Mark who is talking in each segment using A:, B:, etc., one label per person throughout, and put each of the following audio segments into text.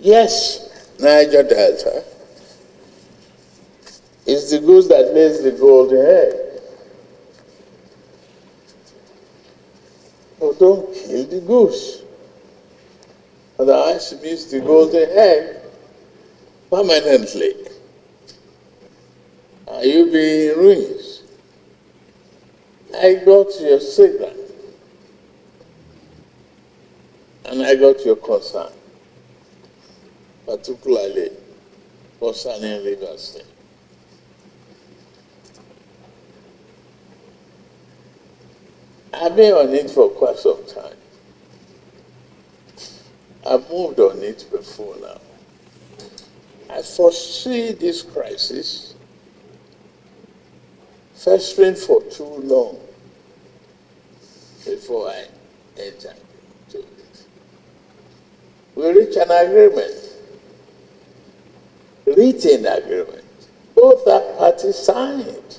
A: Yes, Niger Delta is the goose that lays the golden egg. But don't kill the goose. Otherwise, you miss the golden egg permanently. And you'll be in ruins. I got your signal. And I got your concern, particularly concerning Rivers State. I've been on it for quite some time. I've moved on it before now. I foresee this crisis festering for too long before I enter into it. We reach an agreement, written agreement. Both our parties signed.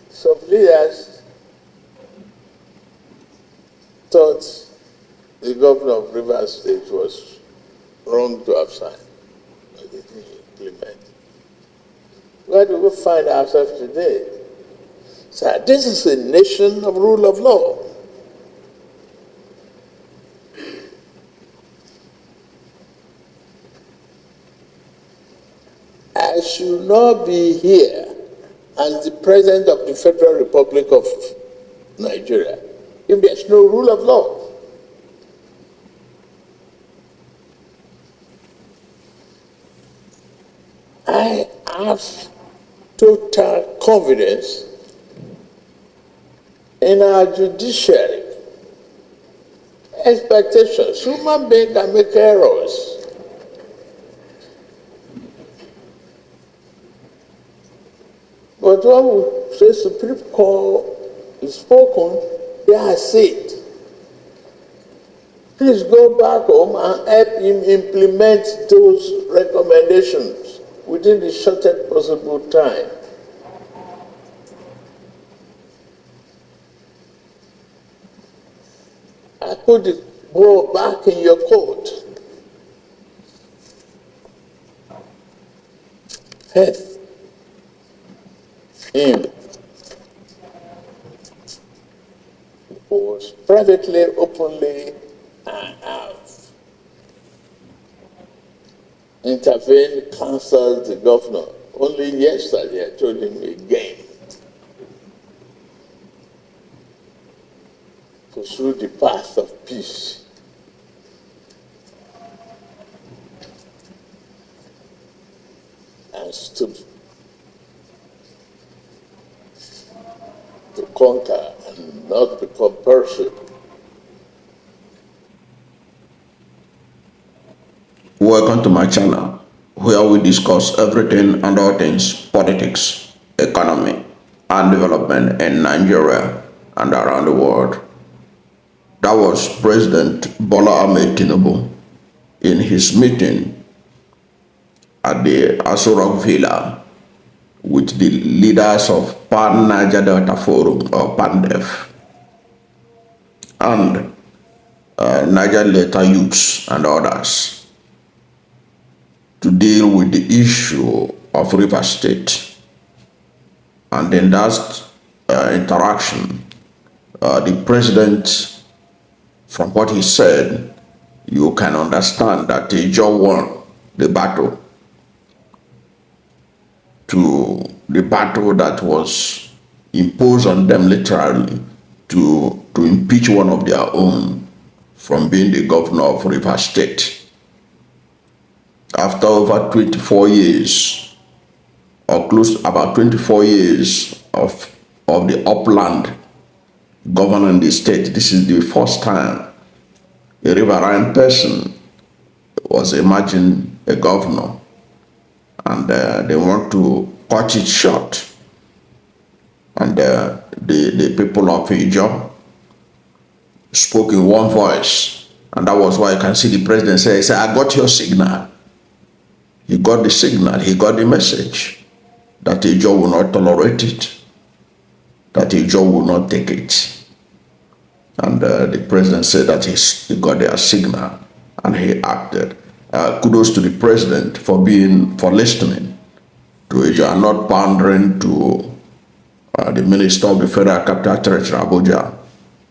A: Some leaders thought the governor of Rivers State was wrong to have signed, but they didn't implement. Where do we find ourselves today? So this is a nation of rule of law. I should not be here as the President of the Federal Republic of Nigeria if there's no rule of law. I have total confidence in our judiciary. Expectations. Human beings can make errors. But when we say Supreme Court is spoken, they are said. Please go back home and help him implement those recommendations within the shortest possible time. I put the ball back in your court. Yes. Him was privately, openly, and have intervened, counseled the governor. Only yesterday I told him again. Pursue the path of peace. And stood to conquer and not become Persian.
B: Welcome to my channel, where we discuss everything and all things politics, economy, and development in Nigeria and around the world. That was President Bola Ahmed Tinubu in his meeting at the Aso Villa with the leaders of Pan Niger Delta Forum, or PANDEF, and Niger Delta youths and others to deal with the issue of River State. And in that interaction, the president, from what he said, you can understand that Ijaw won the battle, to the battle that was imposed on them literally to impeach one of their own from being the governor of River State. After over 24 years, or close about 24 years of the upland governing the state, this is the first time a riverine person was imagined a governor, and they want to cut it short. And the people of Ijaw spoke in one voice, and that was why you can see the president say, I got your signal. He got the signal, he got the message that Ijaw will not tolerate it, that Ijaw will not take it. And the president said that he got their signal and he acted. Kudos to the president for listening to Ijaw and not pandering to the minister of the Federal Capital Territory, Abuja,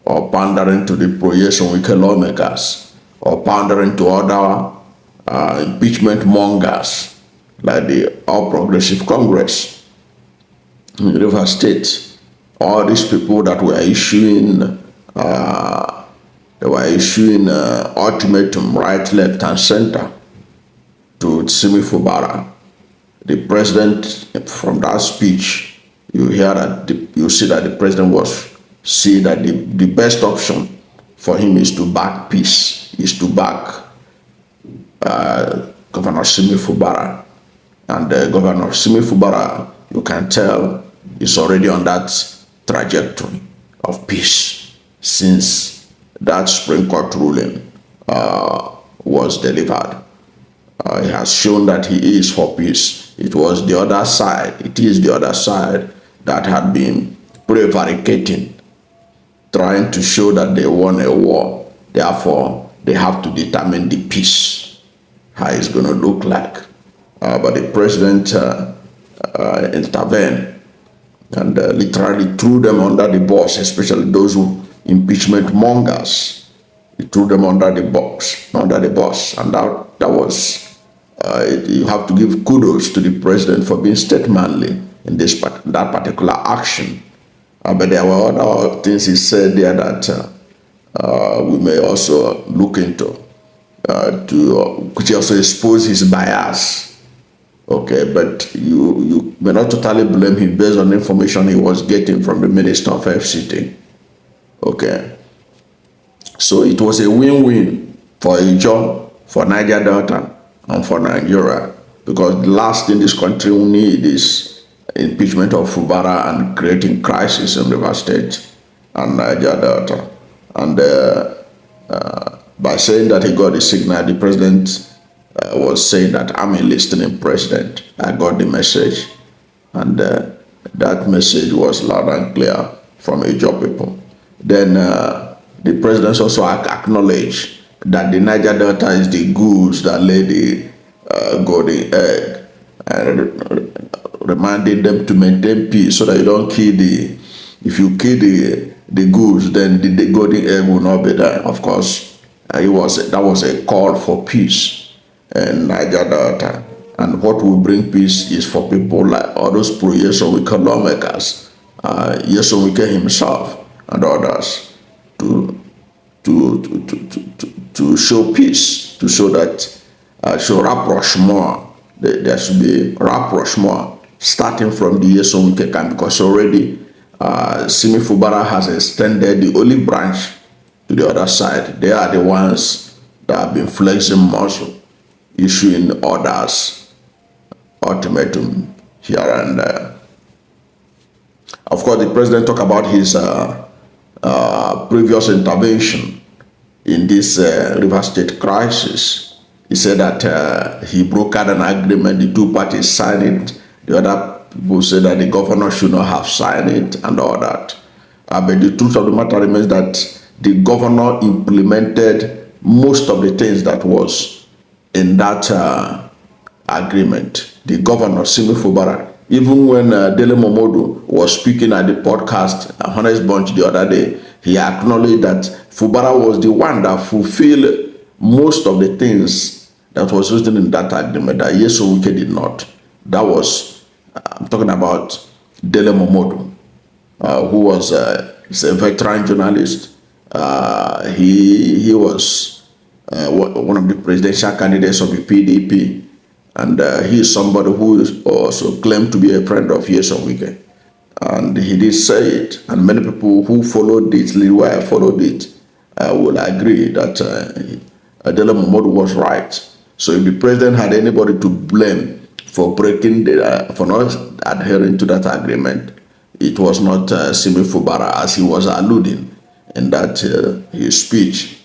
B: or pandering to the pro-Nyesom Wike lawmakers, or pandering to other impeachment mongers like the All Progressive Congress in River State. All these people that were issuing ultimatum right, left, and center to Simi Fubara. The president, from that speech, you see that the president was see that the best option for him is to back peace, is to back Governor Simi Fubara. And Governor Simi Fubara, you can tell, is already on that trajectory of peace since that Supreme Court ruling was delivered. He has shown that he is for peace. It is the other side that had been prevaricating, trying to show that they won a war. Therefore, they have to determine the peace, how it's going to look like. But the president intervened and literally threw them under the bus, especially those who impeachment mongers. He threw them under the bus, and that was. You have to give kudos to the president for being statesmanly in that particular action. But there were other things he said there that we may also look into, which also expose his bias. Okay, but you may not totally blame him based on the information he was getting from the Minister of FCT. Okay, so it was a win-win for Ijaw, for Niger Delta, and for Nigeria, because the last thing this country will need is impeachment of Fubara and creating crisis in River State and Niger Delta. And by saying that he got the signal, the president was saying that I'm a listening president. I got the message, and that message was loud and clear from Ijaw people. Then the president also acknowledged that the Niger Delta is the goose that lay the golden egg, and reminding them to maintain peace so that you don't kill if you kill the goose, then the golden egg will not be there. Of course, that was a call for peace in Niger Delta, and what will bring peace is for people like all those pro-Nyesom Wike lawmakers, Nyesom Wike himself and others, to show peace, to show that show rapprochement. There should be rapprochement starting from the Nyesom Wike camp, because already Simi Fubara has extended the olive branch to the other side. They are the ones that have been flexing muscle, issuing orders, ultimatum here and there. Of course, the president talked about his previous intervention in this River State crisis. He said that he brokered an agreement, the two parties signed it, the other people said that the governor should not have signed it and all that. But the truth of the matter remains that the governor implemented most of the things that was in that agreement. The governor, Simi Fubara, even when Dele Momodu was speaking at the podcast, Honest Bunch, the other day, he acknowledged that Fubara was the one that fulfilled most of the things that was written in that agreement that Nyesom Wike did not. That was, I'm talking about Dele Momodu, who was he's a veteran journalist. He was one of the presidential candidates of the PDP, and he is somebody who is also claimed to be a friend of Nyesom Wike. And he did say it, and many people who followed it, will agree that Dele Momodu was right. So if the president had anybody to blame for for not adhering to that agreement, it was not Simi Fubara, as he was alluding in that his speech.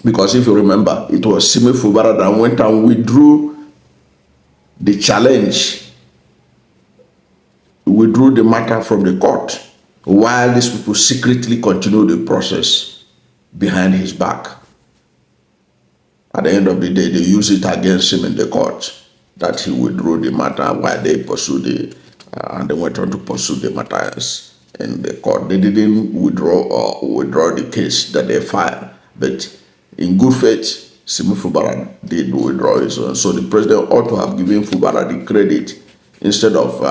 B: Because if you remember, it was Simi Fubara that went and withdrew the challenge, withdrew the matter from the court while these people secretly continue the process behind his back. At the end of the day, they use it against him in the court that he withdrew the matter while they pursued and they went on to pursue the matters in the court. They didn't withdraw the case that they filed, but in good faith, Simi Fubara did withdraw his own. So the president ought to have given Fubara the credit instead of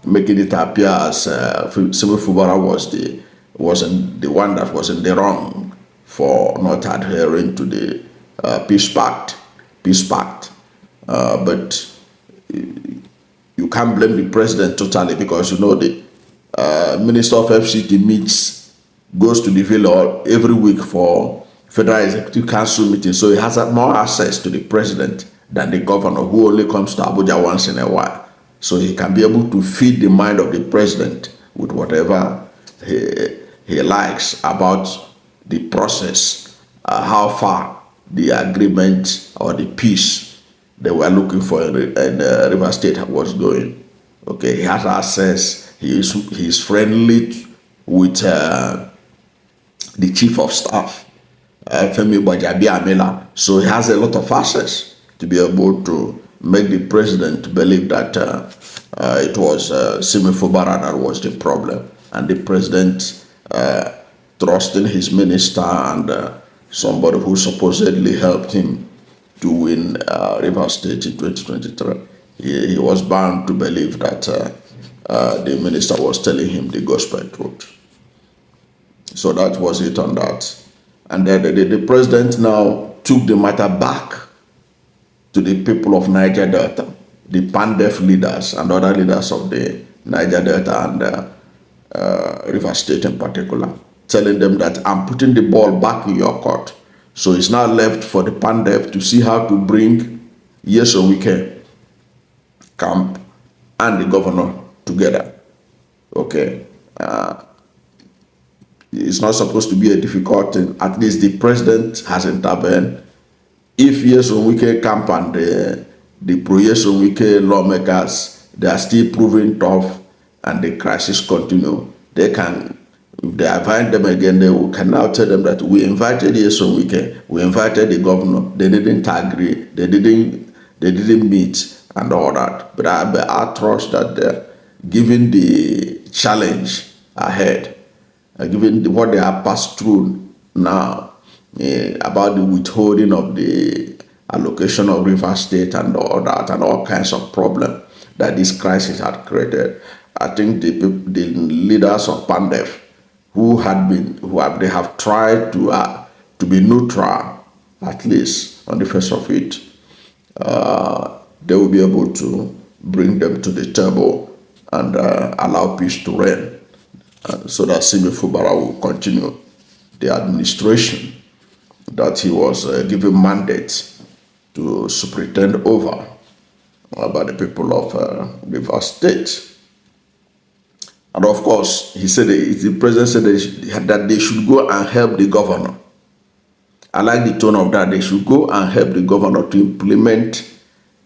B: making it appear as Simi Fubara wasn't the one that was in the wrong for not adhering to the peace pact. But you can't blame the president totally, because the minister of FCT goes to the villa every week for Federal Executive Council meeting, so he has more access to the president than the governor, who only comes to Abuja once in a while. So he can be able to feed the mind of the president with whatever he likes about the process, how far the agreement or the peace they were looking for in River State was going. Okay, he has access. He's friendly with the chief of staff, Femi Bajabiamila. So he has a lot of access to be able to make the president believe that it was Simi Fubara that was the problem, and the president trusting his minister and somebody who supposedly helped him to win River State in 2023. He was bound to believe that the minister was telling him the gospel truth. So that was it on that. And then the president now took the matter back to the people of Niger Delta, the PANDEF leaders and other leaders of the Niger Delta and River State in particular, telling them that I'm putting the ball back in your court. So it's now left for the PANDEF to see how to bring Nyesom Wike camp and the governor together. Okay. It's not supposed to be a difficult thing. At least the president has intervened. If Nyesom Wike camp and the pro-Nyesom Wike lawmakers, they are still proving tough and the crisis continue, they can, if they invite them again, they can now tell them that we invited Nyesom Wike, we invited the governor, they didn't agree, they didn't meet and all that. But I trust that given the challenge ahead, given what they have passed through now, about the withholding of the allocation of River State and all that, and all kinds of problems that this crisis had created, I think the leaders of PANDEF they have tried to be neutral, at least on the face of it, they will be able to bring them to the table and allow peace to reign, so that Simi Fubara will continue the administration that he was given mandate to superintend over by the people of River State. And of course, he said, the president said that they should go and help the governor. I like the tone of that. They should go and help the governor to implement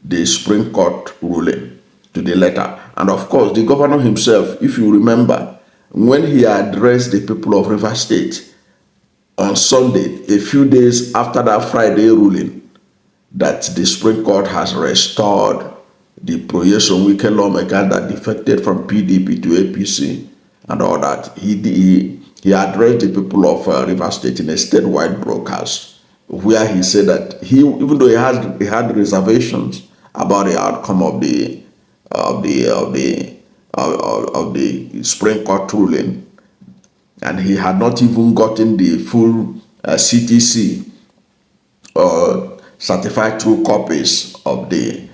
B: the Supreme Court ruling to the letter. And of course, the governor himself, if you remember, when he addressed the people of River State on Sunday, a few days after that Friday ruling, that the Supreme Court has restored the pro-Nyesom Wike lawmaker that defected from PDP to APC and all that. He addressed the people of River State in a statewide broadcast, where he said that even though he had reservations about the outcome of the Supreme Court ruling, and he had not even gotten the full CTC or certified true copies of the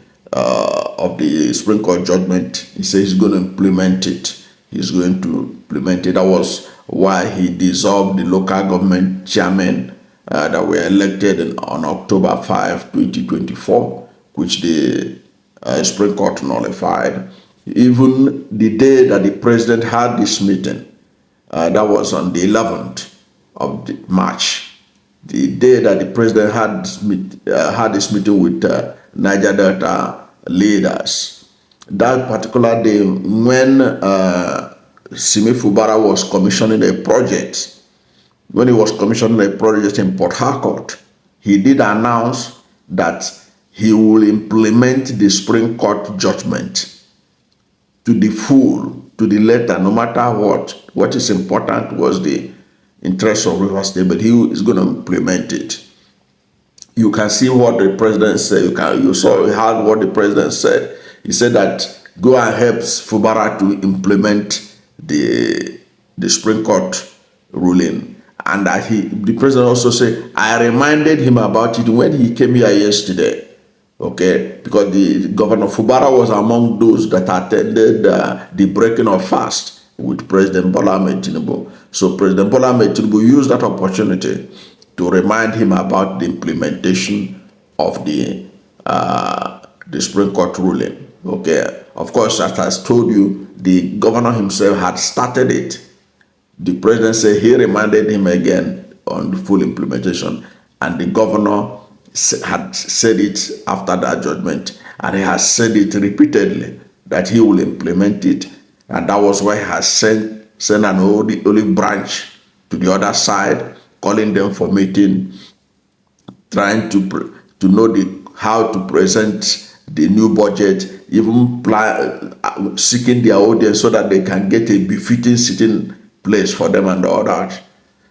B: Supreme Court judgment. He says he's going to implement it. He's going to implement it. That was why he dissolved the local government chairmen that were elected on October 5, 2024, which the Supreme Court nullified. Even the day that the president had this meeting, that was on the 11th of March, the day that the president had this meeting with Niger Delta leaders. That particular day, when Simi Fubara was commissioning a project. When he was commissioning a project in Port Harcourt, he did announce that he will implement the Supreme Court judgment to the full, to the letter, no matter what. What is important was the interest of Rivers State, but he is going to implement it. You can see what the president said. You heard what the president said. He said that go and help Fubara to implement the Supreme Court ruling. And that the president also said, I reminded him about it when he came here yesterday. Okay, because the Governor Fubara was among those that attended the breaking of fast with President Bola Tinubu. So President Bola Tinubu used that opportunity to remind him about the implementation of the Supreme Court ruling. Okay, of course, as I told you, the governor himself had started it. The president said he reminded him again on the full implementation, and the governor had said it after that judgment, and he has said it repeatedly that he will implement it, and that was why he has sent an olive branch to the other side, calling them for meeting, trying to know how to present the new budget, even seeking their audience so that they can get a befitting sitting place for them and all that.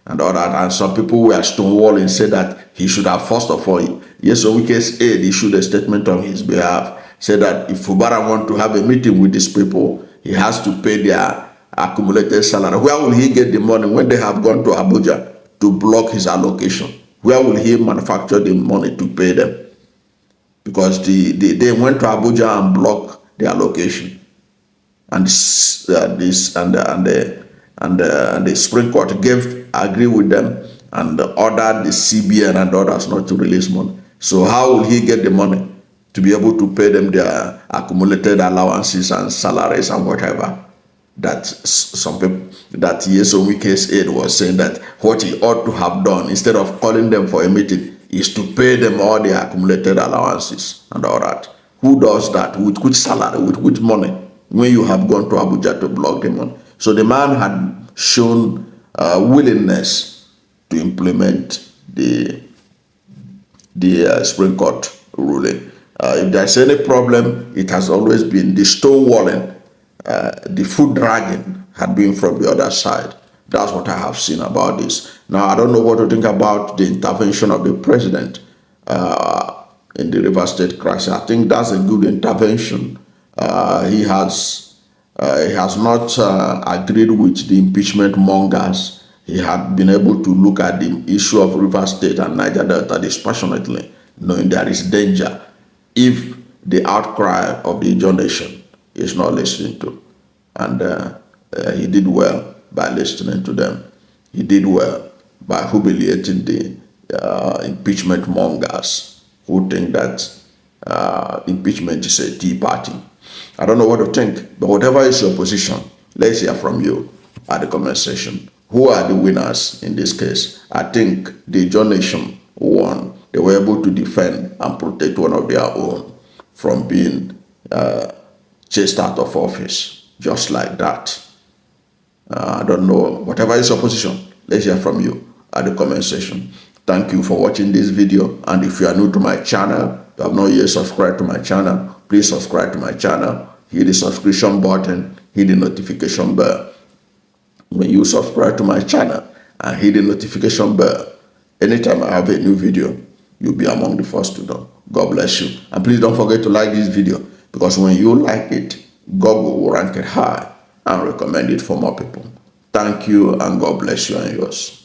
B: And some people were stonewalling, said that he should have, first of all, Nyesom Wike's aide issued a statement on his behalf, said that if Fubara want to have a meeting with these people, he has to pay their accumulated salary. Where will he get the money when they have gone to Abuja to block his allocation? Where will he manufacture the money to pay them? Because they went to Abuja and blocked the allocation, and the Supreme Court agreed with them and ordered the CBN and others not to release money. So how will he get the money to be able to pay them their accumulated allowances and salaries and whatever? That some people, that Nyesom Wike's aide was saying that what he ought to have done, instead of calling them for a meeting, is to pay them all their accumulated allowances and all that. Who does that? With which salary? With which money? When you have gone to Abuja to block the money. So the man had shown willingness to implement the Supreme Court ruling. If there's any problem, it has always been the stonewalling, the foot dragging had been from the other side. That's what I have seen about this. Now, I don't know what to think about the intervention of the president in the Rivers State crisis. I think that's a good intervention. He has not agreed with the impeachment mongers. He had been able to look at the issue of Rivers State and Niger Delta dispassionately, knowing there is danger if the outcry of the Ijaw nation is not listened to. And he did well by listening to them. He did well by humiliating the impeachment mongers who think that impeachment is a tea party. I don't know what to think, but whatever is your position, let's hear from you at the comment section. Who are the winners in this case? I think the Ijaw nation won. They were able to defend and protect one of their own from being chased out of office, just like that. I don't know. Whatever is your position, let's hear from you at the comment section. Thank you for watching this video. And if you are new to my channel, you have not yet subscribed to my channel, please subscribe to my channel. Hit the subscription button, hit the notification bell. When you subscribe to my channel and hit the notification bell, anytime I have a new video, you'll be among the first to know. God bless you. And please don't forget to like this video, because when you like it, Google will rank it high and recommend it for more people. Thank you, and God bless you and yours.